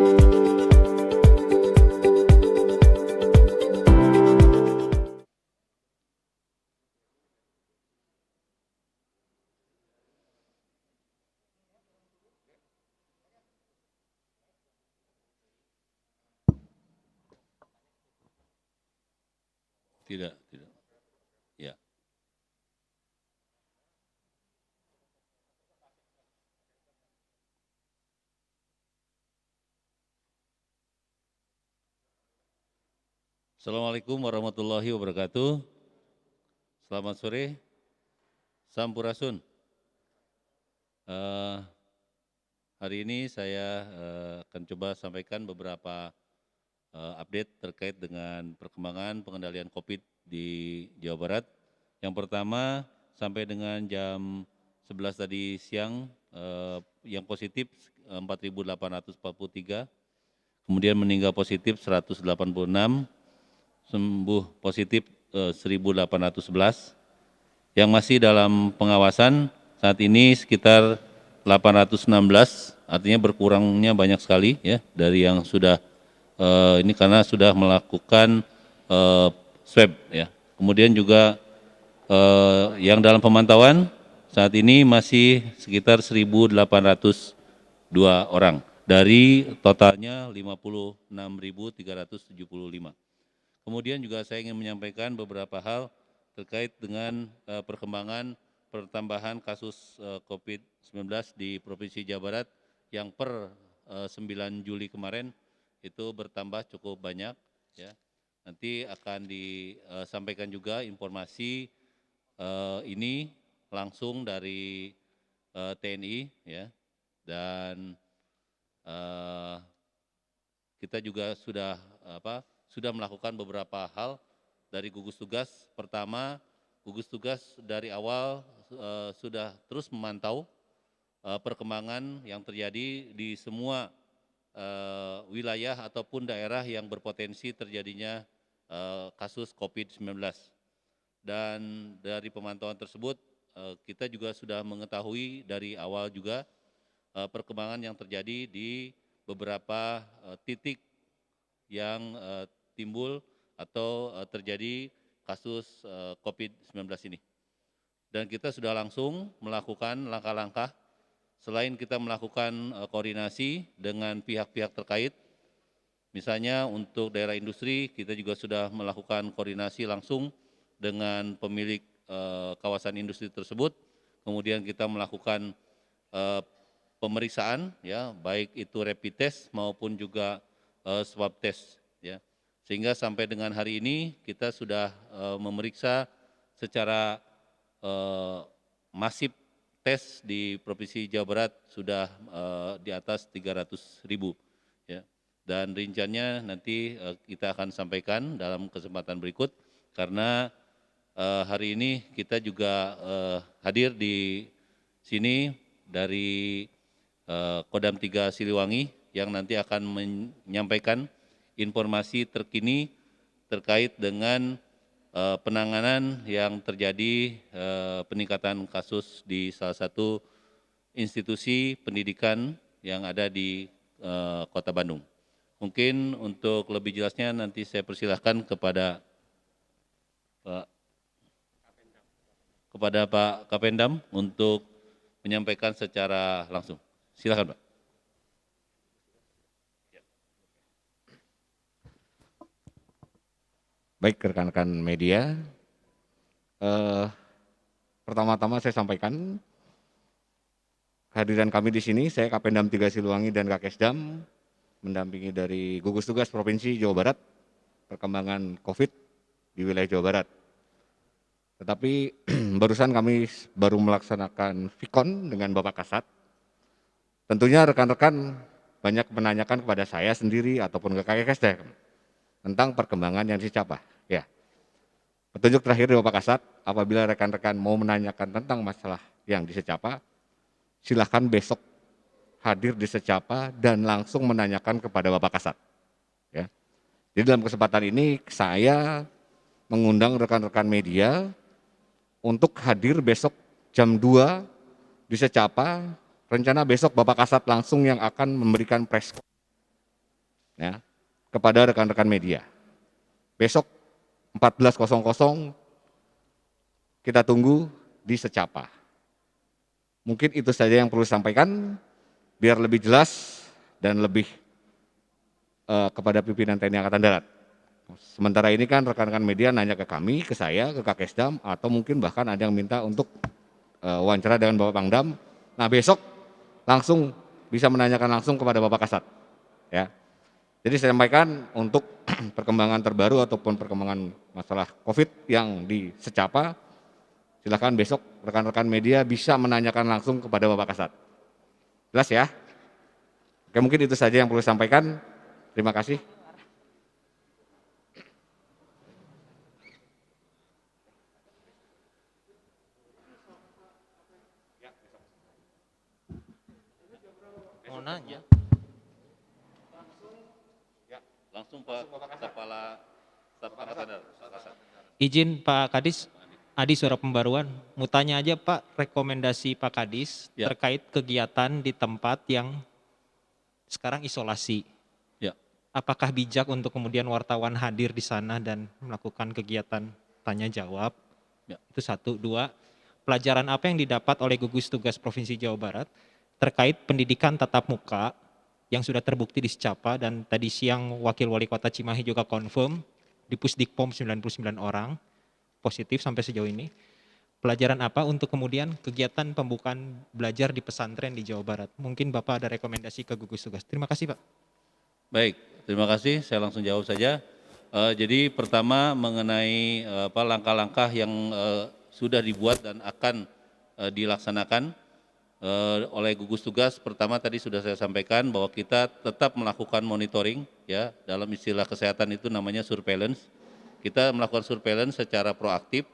Tidak, tidak. Ya. Assalamualaikum warahmatullahi wabarakatuh. Selamat sore, Sampurasun. Hari ini saya akan coba sampaikan beberapa update terkait dengan perkembangan pengendalian COVID di Jawa Barat. Yang pertama, sampai dengan jam 11 tadi siang, yang positif 4.843, kemudian meninggal positif 186, sembuh positif 1.811, yang masih dalam pengawasan saat ini sekitar 816, artinya berkurangnya banyak sekali ya dari yang sudah ini karena sudah melakukan swab ya. Kemudian juga yang dalam pemantauan saat ini masih sekitar 1.802 orang dari totalnya 56.375. Kemudian juga saya ingin menyampaikan beberapa hal terkait dengan perkembangan pertambahan kasus COVID-19 di Provinsi Jawa Barat yang per 9 Juli kemarin itu bertambah cukup banyak ya. Nanti akan disampaikan juga informasi ini langsung dari TNI ya, dan kita juga sudah melakukan beberapa hal dari gugus tugas. Pertama, gugus tugas dari awal sudah terus memantau perkembangan yang terjadi di semua wilayah ataupun daerah yang berpotensi terjadinya kasus COVID-19. Dan dari pemantauan tersebut kita juga sudah mengetahui dari awal juga perkembangan yang terjadi di beberapa titik yang timbul atau terjadi kasus COVID-19 ini. Dan kita sudah langsung melakukan langkah-langkah, selain kita melakukan koordinasi dengan pihak-pihak terkait, misalnya untuk daerah industri kita juga sudah melakukan koordinasi langsung dengan pemilik kawasan industri tersebut, kemudian kita melakukan pemeriksaan ya, baik itu rapid test maupun juga swab test ya. Sehingga sampai dengan hari ini kita sudah memeriksa secara masif tes di Provinsi Jawa Barat sudah di atas 300.000 ya. Dan rinciannya nanti kita akan sampaikan dalam kesempatan berikut, karena hari ini kita juga hadir di sini dari Kodam 3 Siliwangi yang nanti akan menyampaikan informasi terkini terkait dengan penanganan yang terjadi peningkatan kasus di salah satu institusi pendidikan yang ada di Kota Bandung. Mungkin untuk lebih jelasnya nanti saya persilahkan kepada Pak Kapendam untuk menyampaikan secara langsung. Silakan, Pak. Baik, rekan-rekan media, pertama-tama saya sampaikan kehadiran kami di sini. Saya Kapendam 3 Siliwangi dan Kakesdam mendampingi dari gugus tugas Provinsi Jawa Barat perkembangan COVID di wilayah Jawa Barat. Tetapi barusan kami baru melaksanakan Vikon dengan Bapak Kasat. Tentunya rekan-rekan banyak menanyakan kepada saya sendiri ataupun ke Kakesdam tentang perkembangan yang dicapai. Ya, petunjuk terakhir dari Bapak Kasat, apabila rekan-rekan mau menanyakan tentang masalah yang di Secapa, silahkan besok hadir di Secapa dan langsung menanyakan kepada Bapak Kasat. Ya. Jadi dalam kesempatan ini saya mengundang rekan-rekan media untuk hadir besok jam 2 di Secapa. Rencana besok Bapak Kasat langsung yang akan memberikan press ya, kepada rekan-rekan media. Besok 14.00 kita tunggu di Secapa. Mungkin itu saja yang perlu disampaikan biar lebih jelas dan lebih kepada pimpinan TNI Angkatan Darat. Sementara ini kan rekan-rekan media nanya ke kami, ke saya, ke Kakesdam, atau mungkin bahkan ada yang minta untuk wawancara dengan Bapak Pangdam. Nah besok langsung bisa menanyakan langsung kepada Bapak Kasat. Ya. Jadi saya sampaikan untuk perkembangan terbaru ataupun perkembangan masalah COVID yang di Secapa, silakan besok rekan-rekan media bisa menanyakan langsung kepada Bapak Kasat. Jelas ya? Oke, mungkin itu saja yang perlu disampaikan. Terima kasih. Mau nanya. Langsung Pak Kepala Staf Angkatan Darat, Pak Kasat. Izin Pak Kadis, Adi Suara Pembaruan, mau tanya aja Pak rekomendasi Pak Kadis Ya. terkait kegiatan di tempat yang sekarang isolasi. Ya. Apakah bijak untuk kemudian wartawan hadir di sana dan melakukan kegiatan tanya jawab? Ya. Itu satu. Dua, pelajaran apa yang didapat oleh gugus tugas Provinsi Jawa Barat terkait pendidikan tatap muka yang sudah terbukti di Secapa, dan tadi siang Wakil Wali Kota Cimahi juga confirm di Pusdikpom 99 orang positif sampai sejauh ini. Pelajaran apa untuk kemudian kegiatan pembukaan belajar di pesantren di Jawa Barat? Mungkin Bapak ada rekomendasi ke gugus tugas. Terima kasih Pak. Baik, terima kasih. Saya langsung jawab saja. Jadi pertama mengenai langkah-langkah yang sudah dibuat dan akan dilaksanakan oleh gugus tugas. Pertama tadi sudah saya sampaikan bahwa kita tetap melakukan monitoring, ya, dalam istilah kesehatan itu namanya surveillance. Kita melakukan surveillance secara proaktif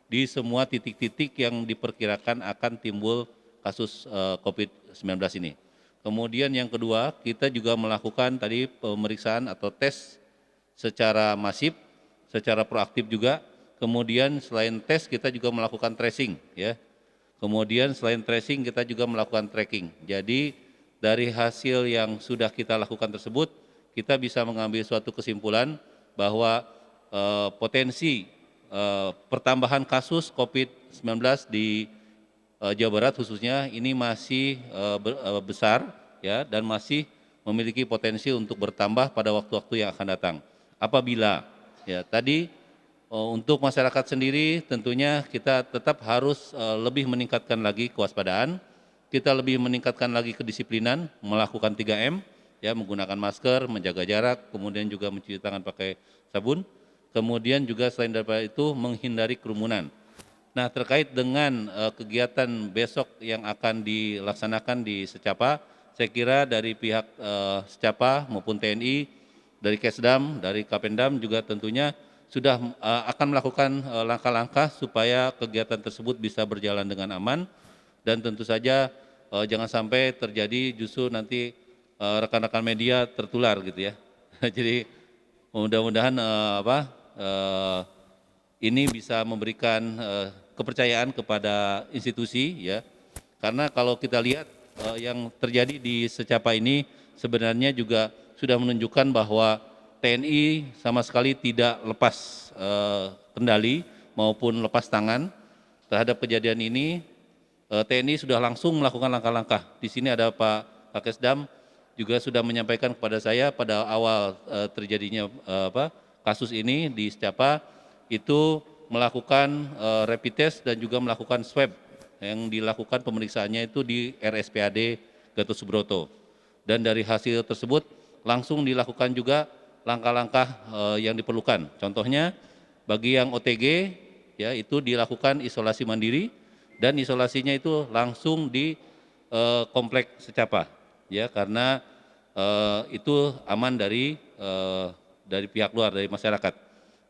di semua titik-titik yang diperkirakan akan timbul kasus COVID-19 ini. Kemudian yang kedua, kita juga melakukan tadi pemeriksaan atau tes secara masif, secara proaktif juga. Kemudian selain tes kita juga melakukan tracing, ya. Kemudian selain tracing kita juga melakukan tracking. Jadi dari hasil yang sudah kita lakukan tersebut, kita bisa mengambil suatu kesimpulan bahwa potensi pertambahan kasus COVID-19 di Jawa Barat khususnya ini masih besar, ya, dan masih memiliki potensi untuk bertambah pada waktu-waktu yang akan datang. Apabila, ya, tadi untuk masyarakat sendiri tentunya kita tetap harus lebih meningkatkan lagi kewaspadaan, kita lebih meningkatkan lagi kedisiplinan, melakukan 3M, ya, menggunakan masker, menjaga jarak, kemudian juga mencuci tangan pakai sabun, kemudian juga selain daripada itu menghindari kerumunan. Nah, terkait dengan kegiatan besok yang akan dilaksanakan di Secapa, saya kira dari pihak Secapa maupun TNI, dari Kesdam, dari Kapendam juga tentunya sudah akan melakukan langkah-langkah supaya kegiatan tersebut bisa berjalan dengan aman, dan tentu saja jangan sampai terjadi justru nanti rekan-rekan media tertular gitu ya. Jadi mudah-mudahan ini bisa memberikan kepercayaan kepada institusi, ya, karena kalau kita lihat yang terjadi di Secapa ini sebenarnya juga sudah menunjukkan bahwa TNI sama sekali tidak lepas kendali maupun lepas tangan terhadap kejadian ini. TNI sudah langsung melakukan langkah-langkah. Di sini ada Pak Kakesdam juga sudah menyampaikan kepada saya pada awal terjadinya kasus ini di Secapa itu melakukan rapid test dan juga melakukan swab yang dilakukan pemeriksaannya itu di RSPAD Gatot Subroto. Dan dari hasil tersebut langsung dilakukan juga langkah-langkah yang diperlukan. Contohnya bagi yang OTG, ya, itu dilakukan isolasi mandiri dan isolasinya itu langsung di komplek Secapa, ya, karena itu aman dari pihak luar, dari masyarakat.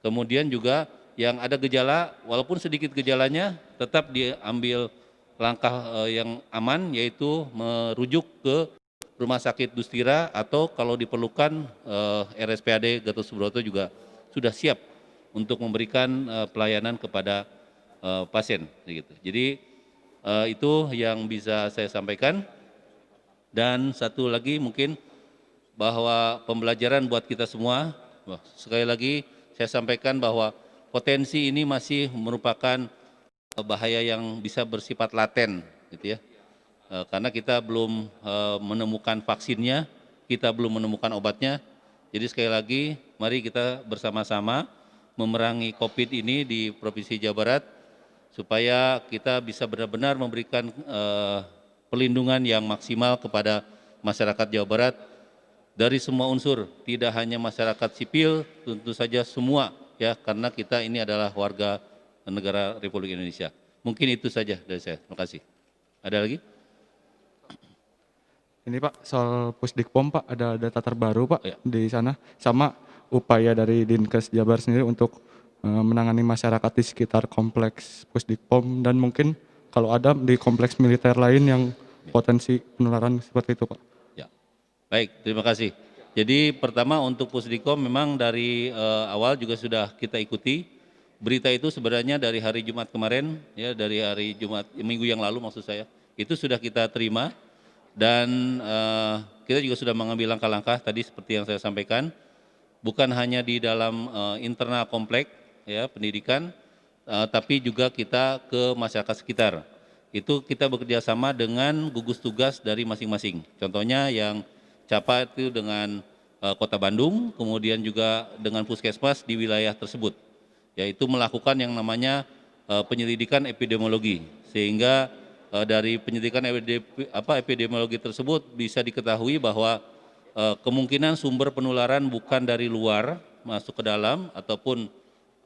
Kemudian juga yang ada gejala, walaupun sedikit gejalanya, tetap diambil langkah yang aman, yaitu merujuk ke Rumah Sakit Dustira atau kalau diperlukan RSPAD Gatot Subroto juga sudah siap untuk memberikan pelayanan kepada pasien. Gitu. Jadi itu yang bisa saya sampaikan. Dan satu lagi mungkin bahwa pembelajaran buat kita semua. Sekali lagi saya sampaikan bahwa potensi ini masih merupakan bahaya yang bisa bersifat laten, gitu ya. Karena kita belum menemukan vaksinnya, kita belum menemukan obatnya. Jadi sekali lagi, mari kita bersama-sama memerangi COVID ini di Provinsi Jawa Barat, supaya kita bisa benar-benar memberikan perlindungan yang maksimal kepada masyarakat Jawa Barat dari semua unsur, tidak hanya masyarakat sipil, tentu saja semua, ya, karena kita ini adalah warga negara Republik Indonesia. Mungkin itu saja dari saya. Terima kasih. Ada lagi? Ini Pak, soal Pusdikpom Pak, ada data terbaru Pak Ya. di sana, sama upaya dari Dinkes Jabar sendiri untuk menangani masyarakat di sekitar kompleks Pusdikpom, dan mungkin kalau ada di kompleks militer lain yang potensi penularan seperti itu Pak. Ya. Baik, terima kasih. Jadi pertama untuk Pusdikom memang dari awal juga sudah kita ikuti. Berita itu sebenarnya dari hari Jumat kemarin, ya, dari hari Jumat minggu yang lalu maksud saya, itu sudah kita terima. Dan kita juga sudah mengambil langkah-langkah tadi seperti yang saya sampaikan, bukan hanya di dalam internal komplek, ya, pendidikan, tapi juga kita ke masyarakat sekitar. Itu kita bekerja sama dengan gugus tugas dari masing-masing. Contohnya yang CAPA itu dengan Kota Bandung, kemudian juga dengan puskesmas di wilayah tersebut, yaitu melakukan yang namanya penyelidikan epidemiologi, sehingga dari penyelidikan epidemiologi tersebut bisa diketahui bahwa kemungkinan sumber penularan bukan dari luar masuk ke dalam, ataupun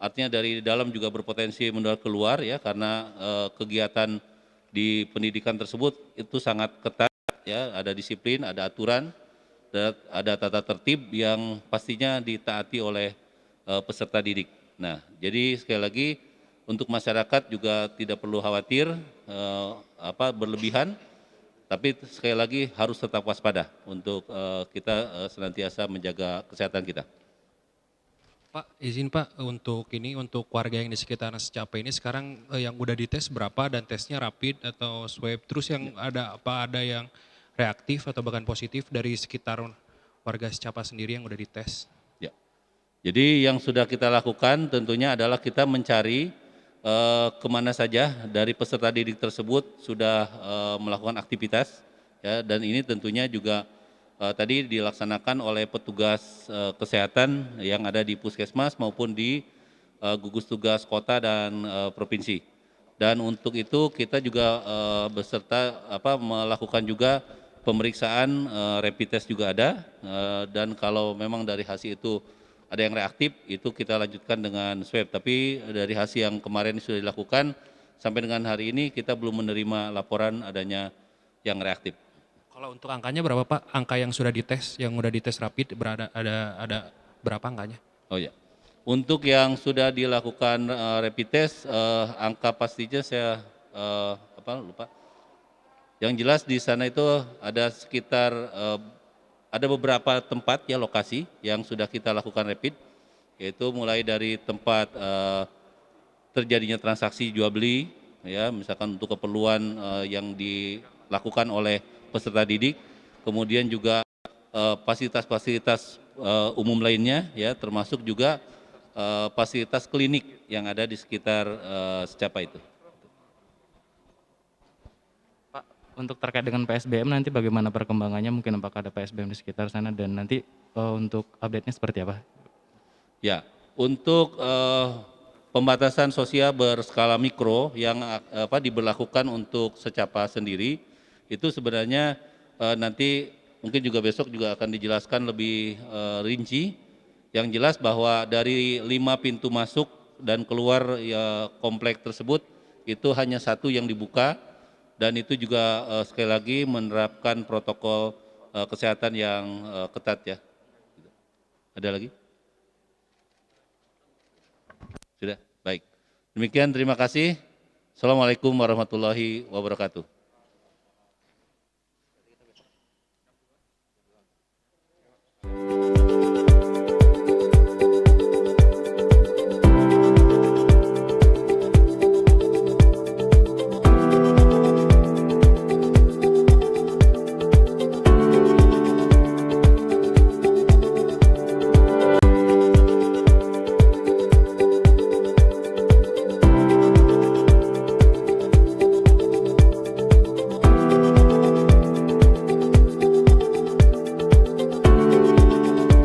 artinya dari dalam juga berpotensi menular keluar, ya, karena kegiatan di pendidikan tersebut itu sangat ketat, ya, ada disiplin, ada aturan, ada tata tertib yang pastinya ditaati oleh peserta didik. Nah, jadi sekali lagi untuk masyarakat juga tidak perlu khawatir berlebihan, tapi sekali lagi harus tetap waspada untuk kita senantiasa menjaga kesehatan kita. Pak, izin Pak, untuk warga yang di sekitar Secapa ini sekarang yang udah dites berapa, dan tesnya rapid atau swab, terus yang ada yang reaktif atau bahkan positif dari sekitar warga Secapa sendiri yang udah dites? Ya. Jadi yang sudah kita lakukan tentunya adalah kita mencari kemana saja dari peserta didik tersebut sudah melakukan aktivitas, ya, dan ini tentunya juga tadi dilaksanakan oleh petugas kesehatan yang ada di puskesmas maupun di gugus tugas kota dan provinsi. Dan untuk itu kita juga melakukan juga pemeriksaan rapid test juga ada, dan kalau memang dari hasil itu ada yang reaktif, itu kita lanjutkan dengan swab. Tapi dari hasil yang kemarin sudah dilakukan, sampai dengan hari ini kita belum menerima laporan adanya yang reaktif. Kalau untuk angkanya berapa Pak? Angka yang sudah dites, rapid, ada berapa angkanya? Oh ya, untuk yang sudah dilakukan rapid test, angka pastinya saya lupa. Yang jelas di sana itu ada sekitar ada beberapa tempat, ya, lokasi yang sudah kita lakukan rapid, yaitu mulai dari tempat terjadinya transaksi jual beli, ya, misalkan untuk keperluan yang dilakukan oleh peserta didik, kemudian juga fasilitas-fasilitas umum lainnya, ya, termasuk juga fasilitas klinik yang ada di sekitar Secapa itu. Untuk terkait dengan PSBM nanti bagaimana perkembangannya, mungkin apakah ada PSBM di sekitar sana, dan nanti untuk update-nya seperti apa? Ya, untuk pembatasan sosial berskala mikro yang diberlakukan untuk Secapa sendiri, itu sebenarnya nanti mungkin juga besok juga akan dijelaskan lebih rinci. Yang jelas bahwa dari 5 pintu masuk dan keluar, ya, komplek tersebut itu hanya 1 yang dibuka, dan itu juga sekali lagi menerapkan protokol kesehatan yang ketat, ya. Ada lagi? Sudah, baik. Demikian, terima kasih. Assalamualaikum warahmatullahi wabarakatuh.